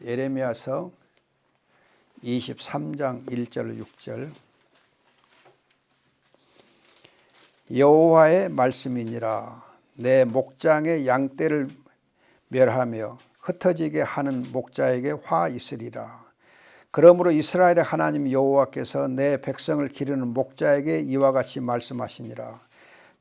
예레미야서 23장 1절 6절 여호와의 말씀이니라. 내 목장의 양떼를 멸하며 흩어지게 하는 목자에게 화 있으리라. 그러므로 이스라엘의 하나님 여호와께서 내 백성을 기르는 목자에게 이와 같이 말씀하시니라.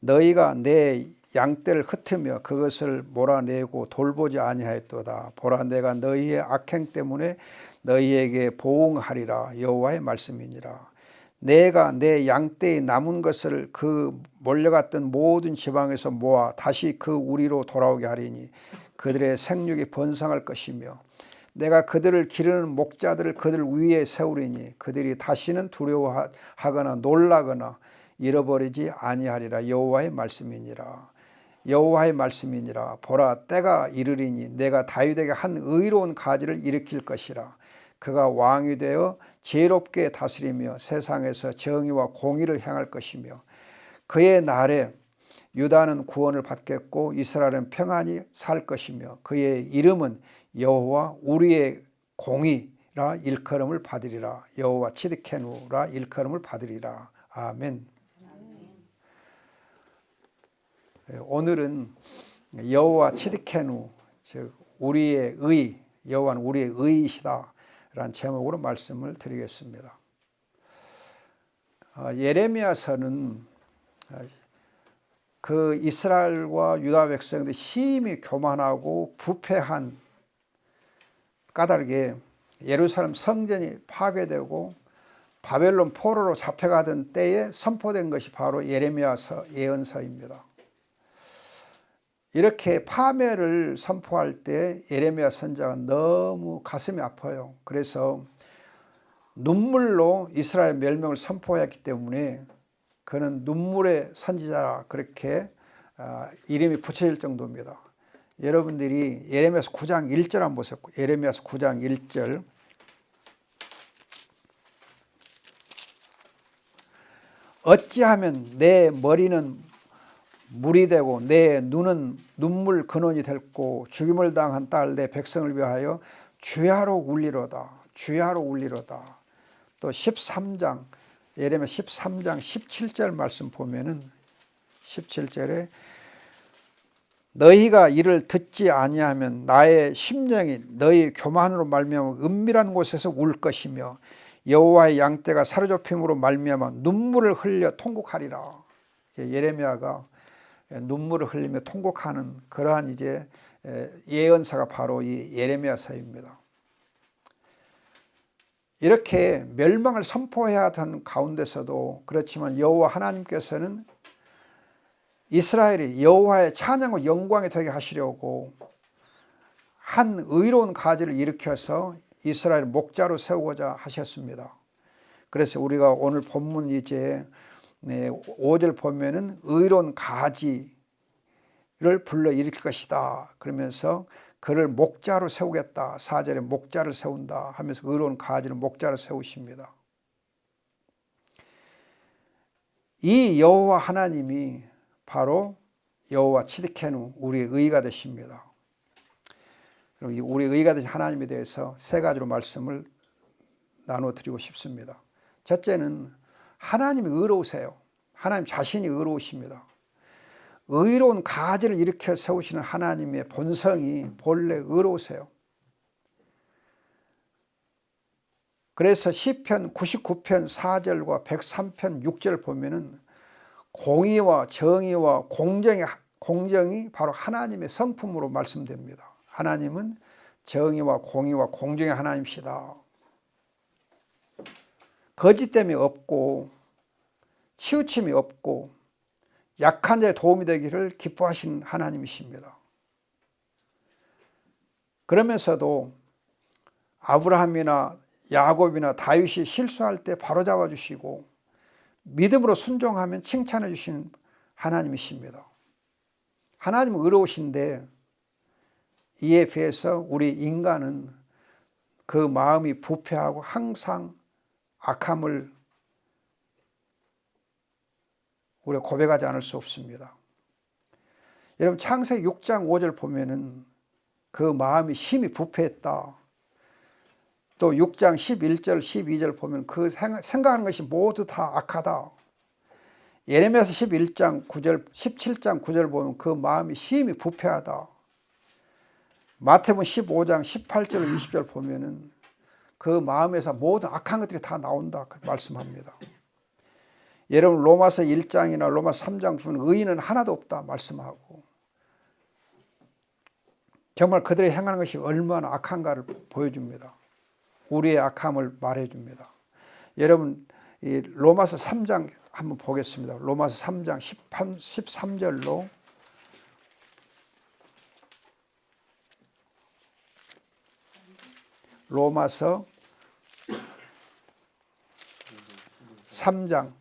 너희가 내 양떼를 흩으며 그것을 몰아내고 돌보지 아니하였도다. 보라, 내가 너희의 악행 때문에 너희에게 보응하리라. 여호와의 말씀이니라. 내가 내 양떼의 남은 것을 그 몰려갔던 모든 지방에서 모아 다시 그 우리로 돌아오게 하리니 그들의 생육이 번성할 것이며 내가 그들을 기르는 목자들을 그들 위에 세우리니 그들이 다시는 두려워하거나 놀라거나 잃어버리지 아니하리라. 여호와의 말씀이니라. 여호와의 말씀이니라. 보라, 때가 이르리니 내가 다윗에게 한 의로운 가지를 일으킬 것이라. 그가 왕이 되어 지혜롭게 다스리며 세상에서 정의와 공의를 행할 것이며 그의 날에 유다는 구원을 받겠고 이스라엘은 평안히 살 것이며 그의 이름은 여호와 우리의 공의라 일컬음을 받으리라. 여호와 치드케누라 일컬음을 받으리라. 아멘. 오늘은 여호와 치드케누, 즉 우리의 의, 여호와는 우리의 의이시다 라는 제목으로 말씀을 드리겠습니다. 예레미야서는 그 이스라엘과 유다 백성들이 힘이 교만하고 부패한 까닭에 예루살렘 성전이 파괴되고 바벨론 포로로 잡혀가던 때에 선포된 것이 바로 예레미야서 예언서입니다. 이렇게 파멸을 선포할 때 예레미야 선지자가 너무 가슴이 아파요. 그래서 눈물로 이스라엘 멸명을 선포했기 때문에 그는 눈물의 선지자라 그렇게 이름이 붙여질 정도입니다. 여러분들이 예레미야서 9장 1절 한번 보세요. 예레미야서 9장 1절 어찌하면 내 머리는 물이 되고 내 눈은 눈물 근원이 됐고 죽임을 당한 딸 내 백성을 위하여 주야로 울리로다. 주야로 울리로다. 또 13장 예레미야 13장 17절 말씀 보면은 17절에 너희가 이를 듣지 아니하면 나의 심령이 너희 교만으로 말미암아 은밀한 곳에서 울 것이며 여호와의 양떼가 사로잡힘으로 말미암아 눈물을 흘려 통곡하리라. 예레미야가 눈물을 흘리며 통곡하는 그러한 이제 예언서가 바로 이 예레미야서입니다. 이렇게 멸망을 선포해야 하던 가운데서도 그렇지만 여호와 하나님께서는 이스라엘이 여호와의 찬양과 영광이 되게 하시려고 한 의로운 가지를 일으켜서 이스라엘 목자로 세우고자 하셨습니다. 그래서 우리가 오늘 본문 이제 5절 보면은 의로운 가지를 불러 일으킬 것이다 그러면서 그를 목자로 세우겠다. 4절에 목자를 세운다 하면서 의로운 가지를 목자로 세우십니다. 이 여호와 하나님이 바로 여호와 치드케누 우리의 의가 되십니다. 그럼 우리의 의가 되신 하나님에 대해서 세 가지로 말씀을 나누어 드리고 싶습니다. 첫째는 하나님이 의로우세요. 하나님 자신이 의로우십니다. 의로운 가지를 일으켜 세우시는 하나님의 본성이 본래 의로우세요. 그래서 시편 99편 4절과 103편 6절 보면은 공의와 정의와 공정이 바로 하나님의 성품으로 말씀됩니다. 하나님은 정의와 공의와 공정의 하나님이시다. 거짓됨이 없고 치우침이 없고 약한 자의 도움이 되기를 기뻐하시는 하나님이십니다. 그러면서도 아브라함이나 야곱이나 다윗이 실수할 때 바로잡아 주시고 믿음으로 순종하면 칭찬해 주시는 하나님이십니다. 하나님은 의로우신데 이에 비해서 우리 인간은 그 마음이 부패하고 항상 악함을 우리가 고백하지 않을 수 없습니다. 여러분 창세기 6장 5절 보면은 그 마음이 심히 부패했다. 또 6장 11절 12절 보면 그 생각하는 것이 모두 다 악하다. 예레미야서 11장 9절 17장 9절 보면 그 마음이 심히 부패하다. 마태복음 15장 18절 20절 보면은 그 마음에서 모든 악한 것들이 다 나온다 말씀합니다. 여러분 로마서 1장이나 로마서 3장 보면 의인은 하나도 없다 말씀하고 정말 그들이 행하는 것이 얼마나 악한가를 보여줍니다. 우리의 악함을 말해줍니다. 여러분 이 로마서 3장 한번 보겠습니다. 로마서 3장 13절로 로마서 3장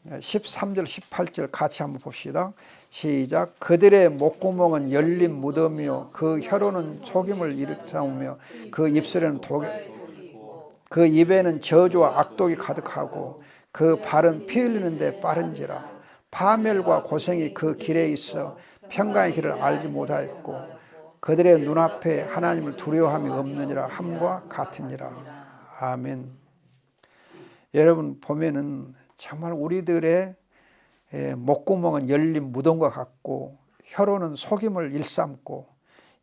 13절 18절 같이 한번 봅시다. 시작. 그들의 목구멍은 열린 무덤이요 그 혀로는 속임을 일으키며 그 입술에는 그 입에는 저주와 악독이 가득하고 그 발은 피 흘리는 데 빠른지라. 파멸과 고생이 그 길에 있어 평강의 길을 알지 못하였고 그들의 눈앞에 하나님을 두려워함이 없느니라 함과 같으니라. 아멘. 여러분 보면은 정말 우리들의 목구멍은 열린 무덤과 같고 혀로는 속임을 일삼고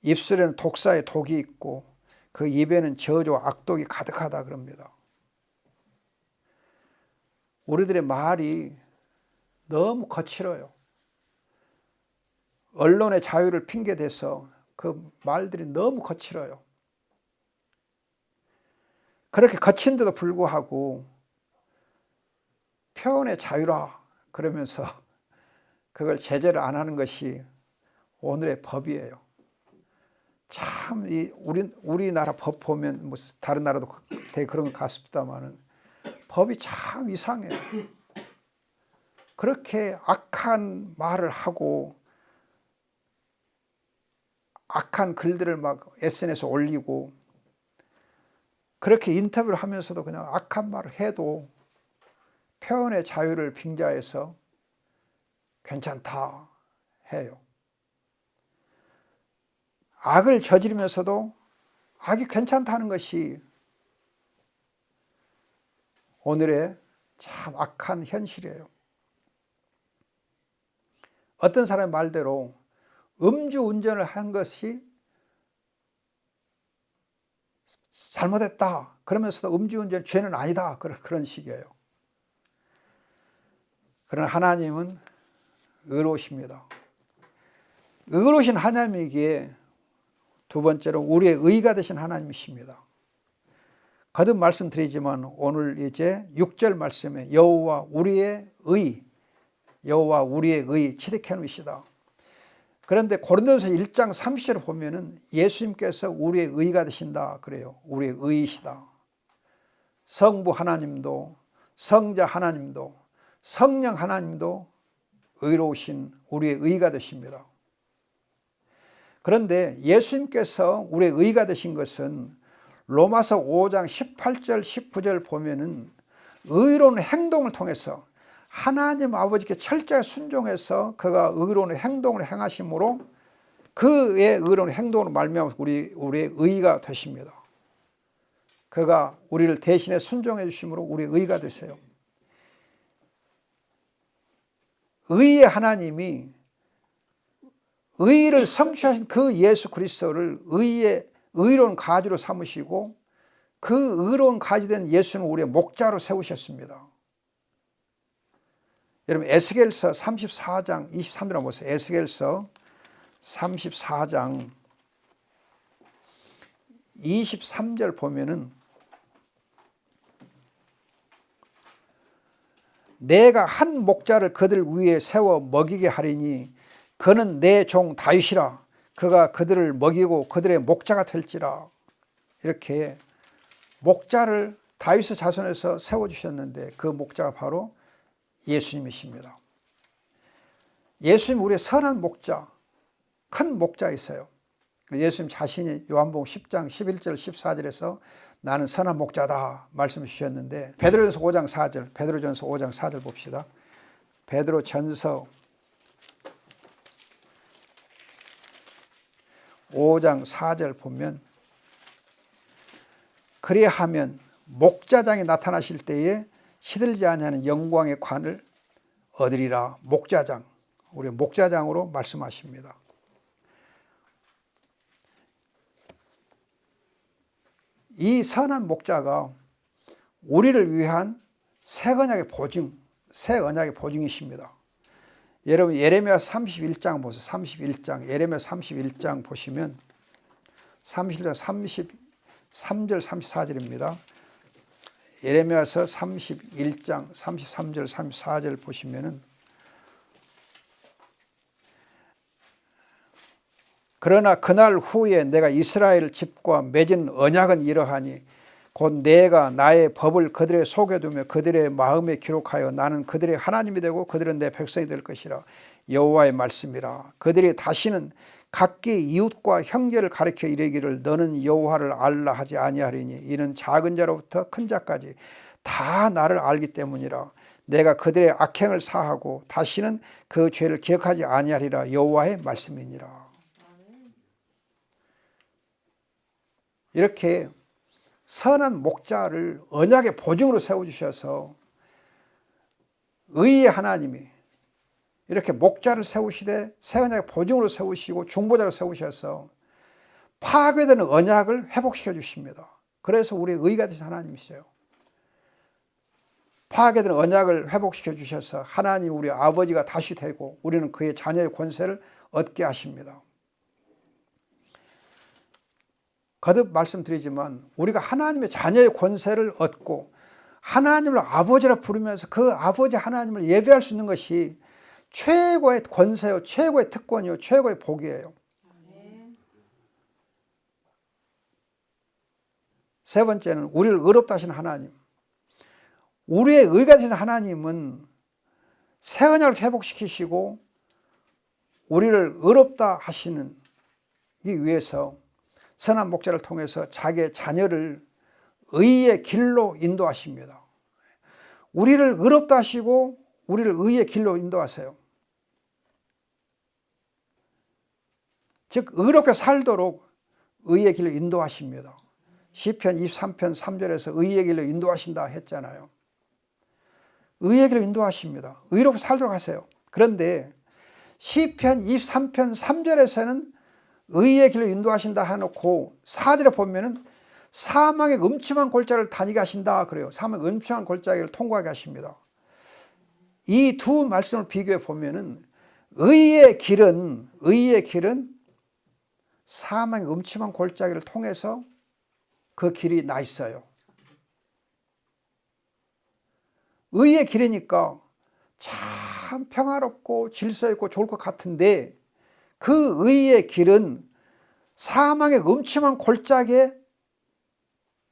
입술에는 독사의 독이 있고 그 입에는 저주와 악독이 가득하다 그럽니다. 우리들의 말이 너무 거칠어요. 언론의 자유를 핑계대서 그 말들이 너무 거칠어요. 그렇게 거친데도 불구하고 표현의 자유라 그러면서 그걸 제재를 안 하는 것이 오늘의 법이에요. 참 우리나라 법 보면 뭐 다른 나라도 되게 그런 것 같습니다만은 법이 참 이상해요. 그렇게 악한 말을 하고 악한 글들을 막 SNS에 올리고 그렇게 인터뷰를 하면서도 그냥 악한 말을 해도 표현의 자유를 빙자해서 괜찮다 해요. 악을 저지르면서도 악이 괜찮다는 것이 오늘의 참 악한 현실이에요. 어떤 사람의 말대로 음주운전을 한 것이 잘못했다. 그러면서도 음주운전 죄는 아니다. 그런 식이에요. 그러나 하나님은 의로우십니다. 의로우신 하나님이기에 두 번째로 우리의 의가 되신 하나님이십니다. 거듭 말씀드리지만 오늘 이제 6절 말씀에 여호와 우리의 의 치득해 놓으시다. 그런데 고린도전서 1장 30절을 보면은 예수님께서 우리의 의가 되신다 그래요. 우리의 의이시다. 성부 하나님도 성자 하나님도 성령 하나님도 의로우신 우리의 의가 되십니다. 그런데 예수님께서 우리의 의가 되신 것은 로마서 5장 18절 19절 보면은 의로운 행동을 통해서 하나님 아버지께 철저히 순종해서 그가 의로운 행동을 행하심으로 그의 의로운 행동으로 말미암아 우리의 의가 되십니다. 그가 우리를 대신해 순종해 주심으로 우리의 의가 되세요. 의의 하나님이 의를 성취하신 그 예수 그리스도를 의로운 가지로 삼으시고 그 의로운 가지 된 예수는 우리의 목자로 세우셨습니다. 여러분 에스겔서 34장 23절 보세요. 에스겔서 34장 23절 보면은 내가 한 목자를 그들 위에 세워 먹이게 하리니 그는 내 종 다윗이라. 그가 그들을 먹이고 그들의 목자가 될지라. 이렇게 목자를 다윗의 자손에서 세워주셨는데 그 목자가 바로 예수님이십니다. 예수님 우리의 선한 목자, 큰 목자이세요. 예수님 자신이 요한복음 10장 11절 14절에서 나는 선한 목자다 말씀을 주셨는데 베드로전서 5장 4절 봅시다. 베드로전서 5장 4절 보면 그리하면 목자장이 나타나실 때에 시들지 아니하는 영광의 관을 얻으리라. 목자장, 우리 목자장으로 말씀하십니다. 이 선한 목자가 우리를 위한 새 언약의 보증, 새 언약의 보증이십니다. 여러분 예레미야 31장 보세요. 31장 예레미야 31장 보시면 31장 33절 34절입니다. 예레미야서 31장 33절 34절 보시면은 그러나 그날 후에 내가 이스라엘 집과 맺은 언약은 이러하니 곧 내가 나의 법을 그들의 속에 두며 그들의 마음에 기록하여 나는 그들의 하나님이 되고 그들은 내 백성이 될 것이라. 여호와의 말씀이라. 그들이 다시는 각기 이웃과 형제를 가리켜 이르기를 너는 여호와를 알라 하지 아니하리니 이는 작은 자로부터 큰 자까지 다 나를 알기 때문이라. 내가 그들의 악행을 사하고 다시는 그 죄를 기억하지 아니하리라. 여호와의 말씀이니라. 이렇게 선한 목자를 언약의 보증으로 세워주셔서 의의 하나님이 이렇게 목자를 세우시되 새 언약의 보증으로 세우시고 중보자를 세우셔서 파괴되는 언약을 회복시켜 주십니다. 그래서 우리 의가 되신 하나님이세요. 파괴되는 언약을 회복시켜 주셔서 하나님 우리 아버지가 다시 되고 우리는 그의 자녀의 권세를 얻게 하십니다. 거듭 말씀드리지만 우리가 하나님의 자녀의 권세를 얻고 하나님을 아버지라 부르면서 그 아버지 하나님을 예배할 수 있는 것이 최고의 권세요, 최고의 특권이요, 최고의 복이에요. 세 번째는 우리를 의롭다 하신 하나님. 우리의 의가 되신 하나님은 새 언약을 회복시키시고 우리를 의롭다 하시는 이 위해서 선한 목자를 통해서 자기의 자녀를 의의 길로 인도하십니다. 우리를 의롭다 하시고 우리를 의의 길로 인도하세요. 즉 의롭게 살도록 의의 길로 인도하십니다. 시편 23편 3절에서 의의 길로 인도하신다 했잖아요. 의의 길로 인도하십니다. 의롭게 살도록 하세요. 그런데 시편 23편 3절에서는 의의 길로 인도하신다 해놓고 4절에 보면은 사망의 음침한 골짜기를 다니게 하신다 그래요. 사망의 음침한 골짜기를 통과하게 하십니다. 이 두 말씀을 비교해 보면은 의의 길은 사망의 음침한 골짜기를 통해서 그 길이 나 있어요. 의의 길이니까 참 평화롭고 질서 있고 좋을 것 같은데 그 의의 길은 사망의 음침한 골짜기에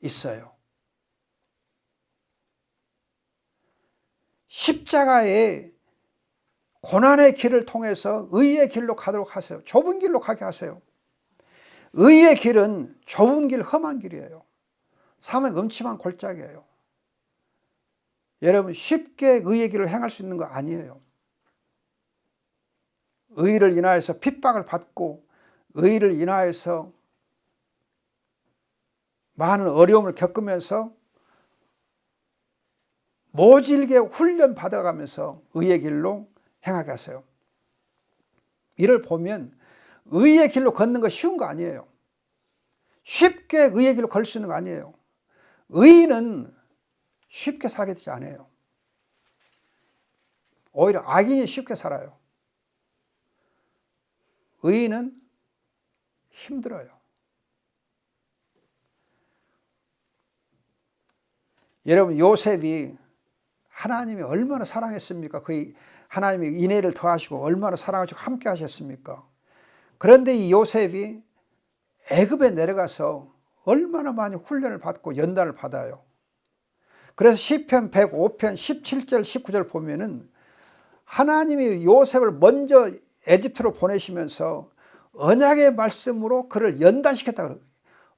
있어요. 십자가의 고난의 길을 통해서 의의 길로 가도록 하세요. 좁은 길로 가게 하세요. 의의 길은 좁은 길, 험한 길이에요. 사망의 음침한 골짜기예요. 여러분 쉽게 의의 길을 행할 수 있는 거 아니에요. 의를 인하여서 핍박을 받고 의를 인하여서 많은 어려움을 겪으면서 모질게 훈련 받아가면서 의의 길로 행하게 하세요. 이를 보면 의의 길로 걷는 거 쉬운 거 아니에요. 쉽게 의의 길로 걸 수 있는 거 아니에요. 의인은 쉽게 살게 되지 않아요. 오히려 악인이 쉽게 살아요. 의인은 힘들어요. 여러분 요셉이 하나님이 얼마나 사랑했습니까? 그 하나님이 인애를 더하시고 얼마나 사랑하시고 함께 하셨습니까? 그런데 이 요셉이 애굽에 내려가서 얼마나 많이 훈련을 받고 연단을 받아요. 그래서 시편 105편 17절 19절 보면은 하나님이 요셉을 먼저 에집트로 보내시면서 언약의 말씀으로 그를 연단시켰다 그래요.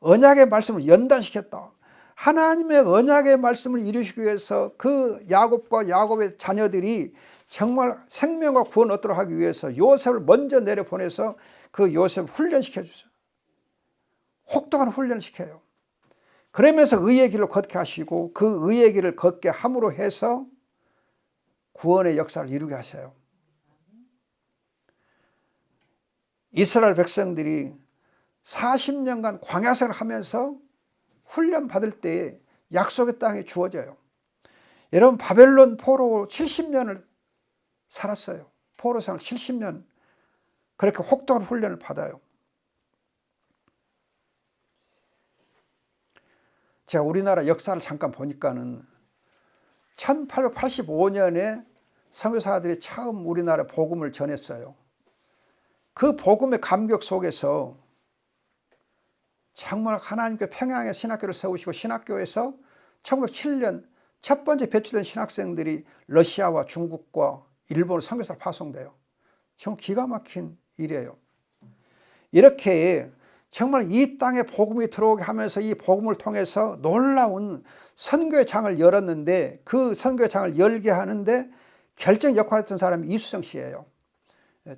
언약의 말씀을 연단시켰다. 하나님의 언약의 말씀을 이루시기 위해서 그 야곱과 야곱의 자녀들이 정말 생명과 구원 얻도록 하기 위해서 요셉을 먼저 내려보내서 그 요셉을 훈련시켜 주세요. 혹독한 훈련을 시켜요. 그러면서 의의 길을 걷게 하시고 그 의의 길을 걷게 함으로 해서 구원의 역사를 이루게 하셔요. 이스라엘 백성들이 40년간 광야생활을 하면서 훈련 받을 때에 약속의 땅이 주어져요. 여러분, 바벨론 포로 70년을 살았어요. 포로 생활 70년 그렇게 혹독한 훈련을 받아요. 제가 우리나라 역사를 잠깐 보니까는 1885년에 선교사들이 처음 우리나라 복음을 전했어요. 그 복음의 감격 속에서 정말 하나님께 평양에 신학교를 세우시고 신학교에서 1907년 첫 번째 배출된 신학생들이 러시아와 중국과 일본으로 선교사를 파송돼요. 정말 기가 막힌 일이에요. 이렇게 정말 이 땅에 복음이 들어오게 하면서 이 복음을 통해서 놀라운 선교의 장을 열었는데 그 선교의 장을 열게 하는데 결정 역할을 했던 사람이 이수정 씨예요.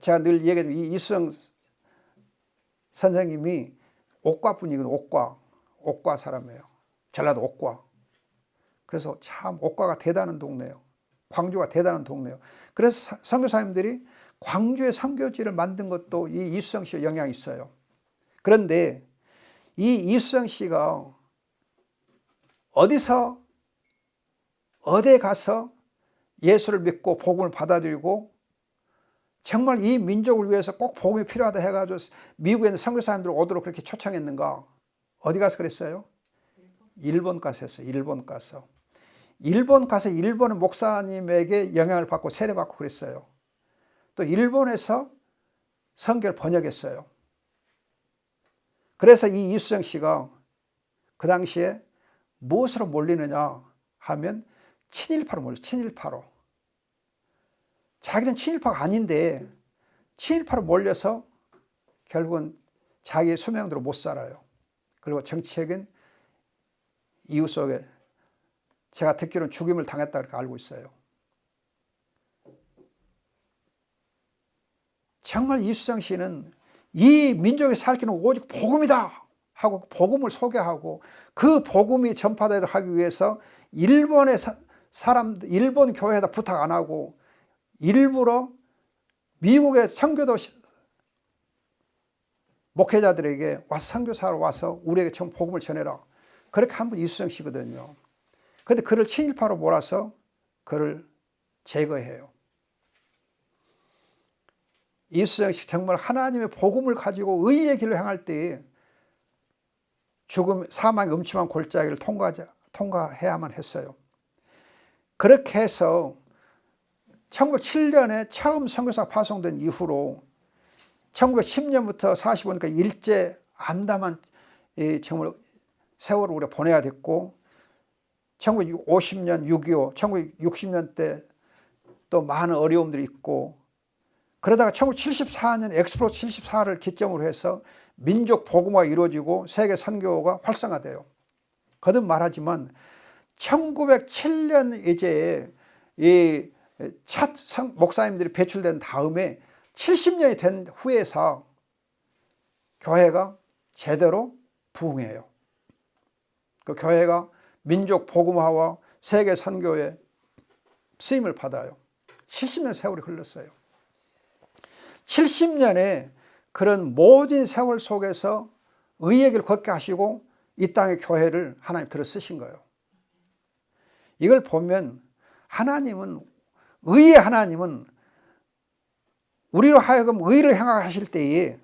제가 늘 얘기하는 이 이수정 선생님이 옥과 분이거든요. 옥과 사람이에요. 전라도 옥과. 그래서 참 옥과가 대단한 동네예요. 광주가 대단한 동네예요. 그래서 선교사님들이 광주의 선교지를 만든 것도 이 이수정 씨의 영향이 있어요. 그런데 이 이수정 씨가 어디에 가서 예수를 믿고 복음을 받아들이고 정말 이 민족을 위해서 꼭 복음이 필요하다 해가지고 미국에 있는 선교사님들 오도록 그렇게 초청했는가? 어디 가서 그랬어요? 일본 가서 했어요. 일본 가서 일본의 목사님에게 영향을 받고 세례받고 그랬어요. 또 일본에서 성경을 번역했어요. 그래서 이 이수정 씨가 그 당시에 무엇으로 몰리느냐 하면 친일파로 몰려요. 친일파로. 자기는 친일파가 아닌데 친일파로 몰려서 결국은 자기의 수명대로 못 살아요. 그리고 정치적인 이유 속에 제가 듣기로는 죽임을 당했다 그렇게 알고 있어요. 정말 이수정 씨는 이 민족이 살 길은 오직 복음이다 하고 복음을 소개하고 그 복음이 전파되도록 하기 위해서 일본의 사람들, 일본 교회에다 부탁 안 하고 일부러 미국의 선교도 목회자들에게 와서 선교사로 와서 우리에게 전 복음을 전해라. 그렇게 한 분 이수정 씨거든요. 그런데 그를 친일파로 몰아서 그를 제거해요. 이수정 씨 정말 하나님의 복음을 가지고 의의 길을 향할 때에 죽음, 사망의 음침한 골짜기를 통과해야만 했어요. 그렇게 해서 1907년에 처음 선교사가 파송된 이후로 1910년부터 45년까지 일제 암담한 정말 세월을 우리가 보내야 됐고 1950년 6.25, 1960년 때 또 많은 어려움들이 있고 그러다가 1974년 엑스포 74를 기점으로 해서 민족 복음화가 이루어지고 세계 선교가 활성화돼요. 거듭 말하지만 1907년 이제 이 첫 목사님들이 배출된 다음에 70년이 된 후에서 교회가 제대로 부흥해요. 그 교회가 민족 복음화와 세계 선교에 쓰임을 받아요. 70년 세월이 흘렀어요. 70년에 그런 모든 세월 속에서 의의 길을 걷게 하시고 이 땅의 교회를 하나님 들어 쓰신 거예요. 이걸 보면 의의 하나님은 우리로 하여금 의를 행하실 때에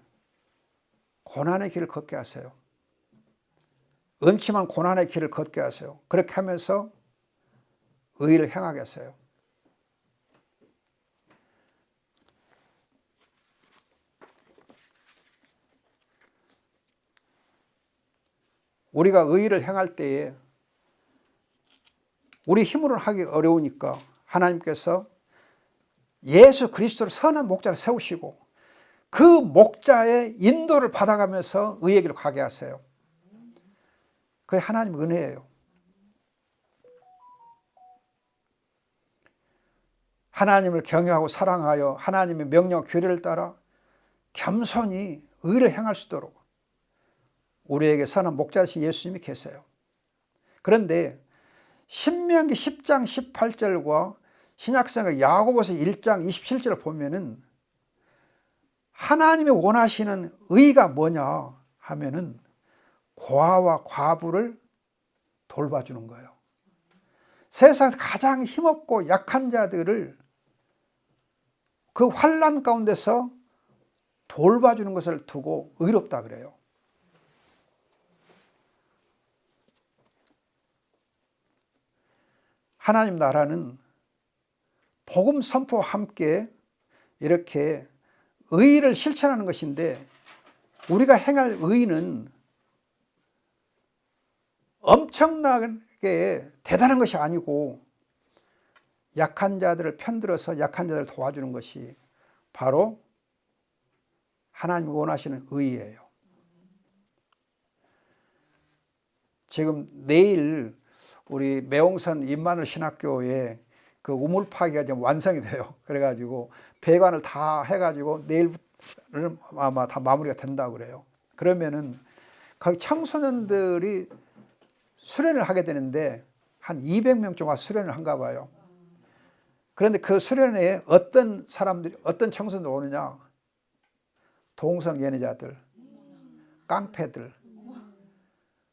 고난의 길을 걷게 하세요. 음침한 고난의 길을 걷게 하세요. 그렇게 하면서 의를 행하게 하세요. 우리가 의를 행할 때에 우리 힘으로는 하기 어려우니까 하나님께서 예수 그리스도를 선한 목자를 세우시고 그 목자의 인도를 받아가면서 의의 길로 가게 하세요. 그게 하나님의 은혜예요. 하나님을 경외하고 사랑하여 하나님의 명령 규례를 따라 겸손히 의를 행할 수 있도록 우리에게 선한 목자이신 예수님이 계세요. 그런데 신명기 10장 18절과 신약성경 야고보서 1장 27절을 보면은 하나님이 원하시는 의가 뭐냐 하면은 고아와 과부를 돌봐주는 거예요. 세상에서 가장 힘없고 약한 자들을 그 환난 가운데서 돌봐주는 것을 두고 의롭다 그래요. 하나님 나라는 복음 선포와 함께 이렇게 의를 실천하는 것인데, 우리가 행할 의는 엄청나게 대단한 것이 아니고 약한 자들을 편들어서 약한 자들을 도와주는 것이 바로 하나님이 원하시는 의예요. 지금 내일 우리 매홍산 임마누엘 신학교에 그 우물 파기가 지금 완성이 돼요. 그래가지고 배관을 다 해가지고 내일은 아마 다 마무리가 된다고 그래요. 그러면은 거기 청소년들이 수련을 하게 되는데 한 200명 정도 수련을 한가 봐요. 그런데 그 수련회에 어떤 사람들이, 어떤 청소년들 오느냐? 동성연애자들, 깡패들,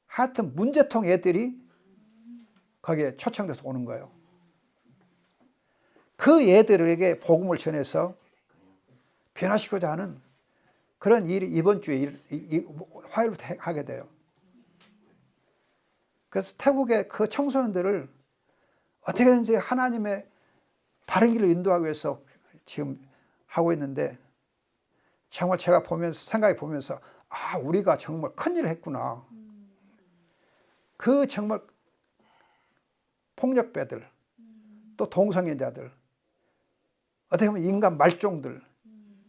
하여튼 문제통 애들이 거기에 초청돼서 오는 거예요. 그 애들에게 복음을 전해서 변화시키고자 하는 그런 일이 이번 주에 화요일부터 하게 돼요. 그래서 태국의 그 청소년들을 어떻게든지 하나님의 바른 길로 인도하기 위해서 지금 하고 있는데, 정말 제가 보면서, 생각해 보면서, 아, 우리가 정말 큰일을 했구나. 그 정말 폭력배들, 또 동성애자들, 어떻게 보면 인간 말종들,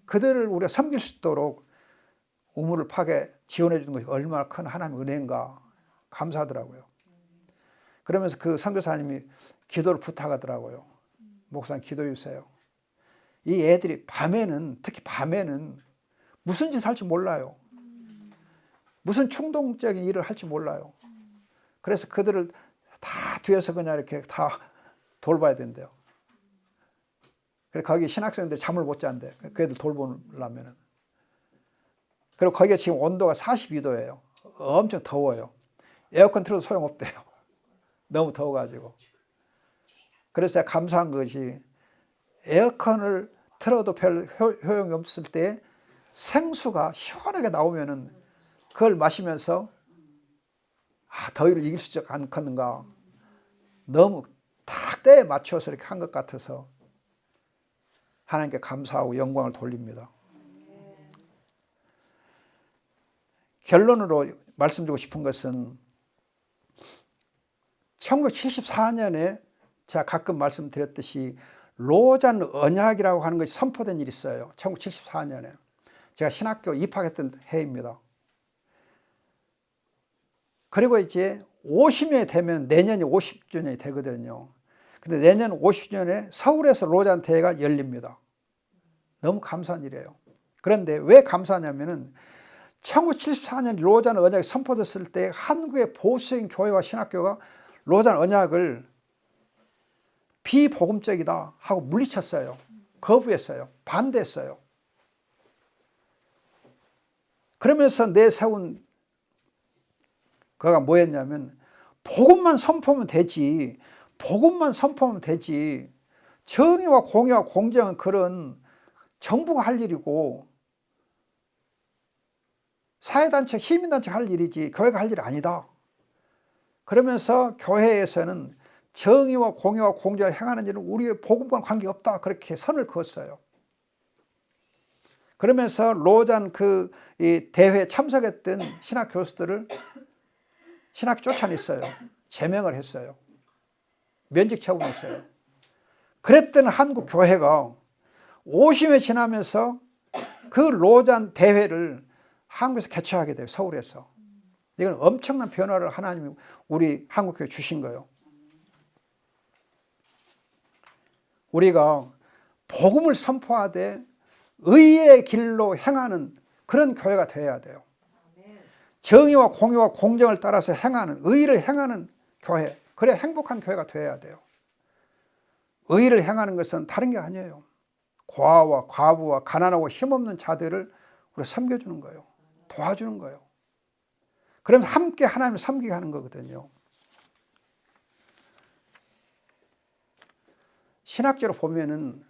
그들을 우리가 섬길 수 있도록 우물을 파게 지원해 주는 것이 얼마나 큰 하나님의 은혜인가 감사하더라고요. 그러면서 그 선교사님이 기도를 부탁하더라고요. 목사님 기도해 주세요. 이 애들이 밤에는, 특히 밤에는 무슨 짓을 할지 몰라요. 무슨 충동적인 일을 할지 몰라요. 그래서 그들을 다 뒤에서 그냥 이렇게 다 돌봐야 된대요. 그래서 거기 신학생들이 잠을 못 잔대. 그 애들 돌보려면은. 그리고 거기가 지금 온도가 42도예요. 엄청 더워요. 에어컨 틀어도 소용없대요. 너무 더워가지고. 그래서 제가 감사한 것이, 에어컨을 틀어도 별 효용이 없을 때 생수가 시원하게 나오면은 그걸 마시면서, 아, 더위를 이길 수 있지 않겠는가. 너무 딱 때에 맞춰서 이렇게 한 것 같아서 하나님께 감사하고 영광을 돌립니다. 결론으로 말씀드리고 싶은 것은, 1974년에 제가 가끔 말씀드렸듯이 로잔 언약이라고 하는 것이 선포된 일이 있어요. 1974년에. 제가 신학교 입학했던 해입니다. 그리고 이제 50년이 되면, 내년이 50주년이 되거든요. 근데 내년 50주년에 서울에서 로잔 대회가 열립니다. 너무 감사한 일이에요. 그런데 왜 감사하냐면은 1974년 로잔 언약이 선포됐을 때 한국의 보수적인 교회와 신학교가 로잔 언약을 비복음적이다 하고 물리쳤어요. 거부했어요. 반대했어요. 그러면서 내세운 그가 뭐였냐면, 복음만 선포하면 되지. 복음만 선포하면 되지. 정의와 공의와 공정은 그런 정부가 할 일이고 사회단체, 시민단체가 할 일이지 교회가 할 일이 아니다. 그러면서 교회에서는 정의와 공의와 공정을 행하는 일은 우리의 복음과는 관계없다. 그렇게 선을 그었어요. 그러면서 로잔 이 대회에 참석했던 신학 교수들을 신학교 쫓아냈어요. 제명을 했어요. 면직 처분했어요. 그랬던 한국 교회가 50년 지나면서 그 로잔 대회를 한국에서 개최하게 돼요. 서울에서. 이건 엄청난 변화를 하나님이 우리 한국교회에 주신 거예요. 우리가 복음을 선포하되 의의 길로 행하는 그런 교회가 되어야 돼요. 정의와 공의와 공정을 따라서 행하는, 의를 행하는 교회. 그래 행복한 교회가 되어야 돼요. 의를 행하는 것은 다른 게 아니에요. 고아와 과부와 가난하고 힘없는 자들을 우리가 섬겨주는 거예요. 도와주는 거예요. 그럼 함께 하나님을 섬기게 하는 거거든요. 신학적으로 보면은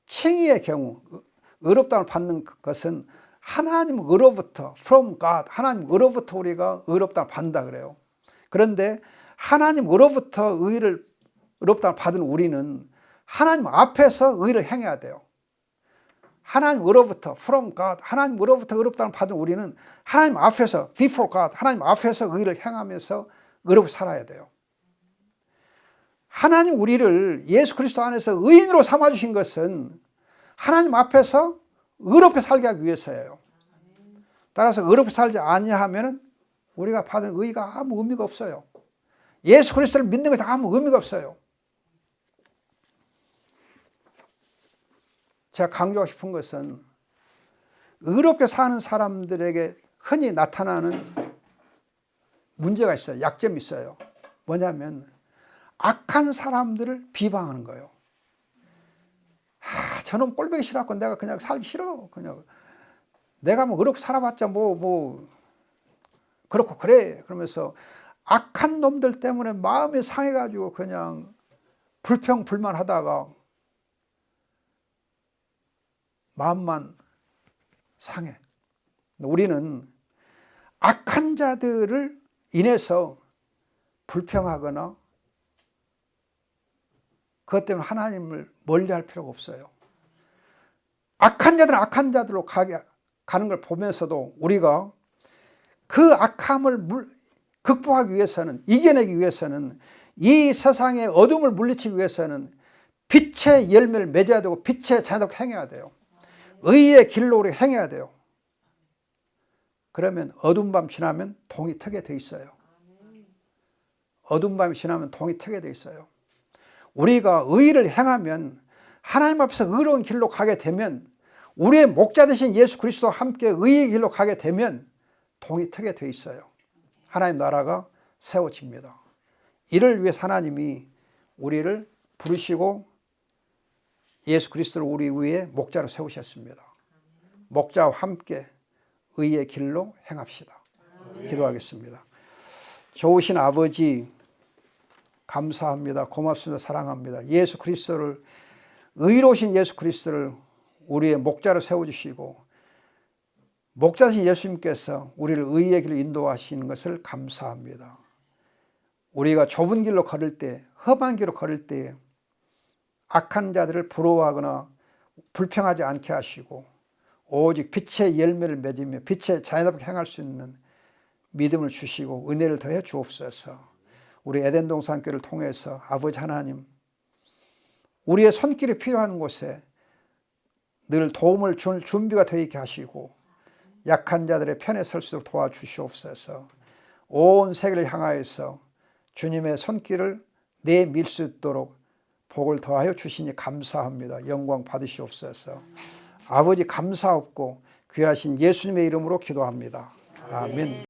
칭의의 경우 의롭다움을 받는 것은 하나님으로부터 from God 하나님으로부터 우리가 의롭다움을 받는다 그래요. 그런데 하나님으로부터 의롭다움을 받은 우리는 하나님 앞에서 의를 행해야 돼요. 하나님으로부터 from God 하나님으로부터 의롭다움을 받은 우리는 하나님 앞에서 before God 하나님 앞에서 의를 행하면서 의롭게 살아야 돼요. 하나님 우리를 예수 그리스도 안에서 의인으로 삼아주신 것은 하나님 앞에서 의롭게 살게 하기 위해서예요. 따라서 의롭게 살지 아니하면 우리가 받은 의가 아무 의미가 없어요. 예수 그리스도를 믿는 것이 아무 의미가 없어요. 제가 강조하고 싶은 것은 의롭게 사는 사람들에게 흔히 나타나는 문제가 있어요. 약점이 있어요. 뭐냐면 악한 사람들을 비방하는 거예요. 저놈 꼴보기 싫어갖고 내가 그냥 살기 싫어. 그냥 내가 뭐 의롭게 살아봤자 뭐 그렇고 그래. 그러면서 악한 놈들 때문에 마음이 상해가지고 그냥 불평불만하다가 마음만 상해. 우리는 악한 자들을 인해서 불평하거나 그것 때문에 하나님을 멀리할 필요가 없어요. 악한 자들은 악한 자들로 가는 걸 보면서도 우리가 그 악함을 극복하기 위해서는 이겨내기 위해서는 이 세상의 어둠을 물리치기 위해서는 빛의 열매를 맺어야 되고 빛의 자녀답게 행해야 돼요. 의의 길로 우리 행해야 돼요. 그러면 어두운 밤 지나면 동이 트게 돼 있어요. 어두운 밤이 지나면 동이 트게 돼 있어요. 우리가 의를 행하면 하나님 앞에서 의로운 길로 가게 되면 우리의 목자 되신 예수 그리스도와 함께 의의 길로 가게 되면 동이 트게 돼 있어요. 하나님 나라가 세워집니다. 이를 위해 하나님이 우리를 부르시고 예수 그리스도를 우리 위에 목자로 세우셨습니다. 목자와 함께 의의 길로 행합시다. 기도하겠습니다. 좋으신 아버지 감사합니다. 고맙습니다. 사랑합니다. 예수 그리스도를 의로우신 예수 그리스도를 우리의 목자로 세워주시고 목자신 예수님께서 우리를 의의 길로 인도하시는 것을 감사합니다. 우리가 좁은 길로 걸을 때 험한 길로 걸을 때 악한 자들을 부러워하거나 불평하지 않게 하시고 오직 빛의 열매를 맺으며 빛의 자연답게 행할 수 있는 믿음을 주시고 은혜를 더해 주옵소서. 우리 에덴 동산교회를 통해서 아버지 하나님 우리의 손길이 필요한 곳에 늘 도움을 줄 준비가 되어 있게 하시고 약한 자들의 편에 설 수 있도록 도와주시옵소서. 온 세계를 향하여서 주님의 손길을 내밀 수 있도록 복을 더하여 주시니 감사합니다. 영광 받으시옵소서. 아버지 감사없고 귀하신 예수님의 이름으로 기도합니다. 아멘.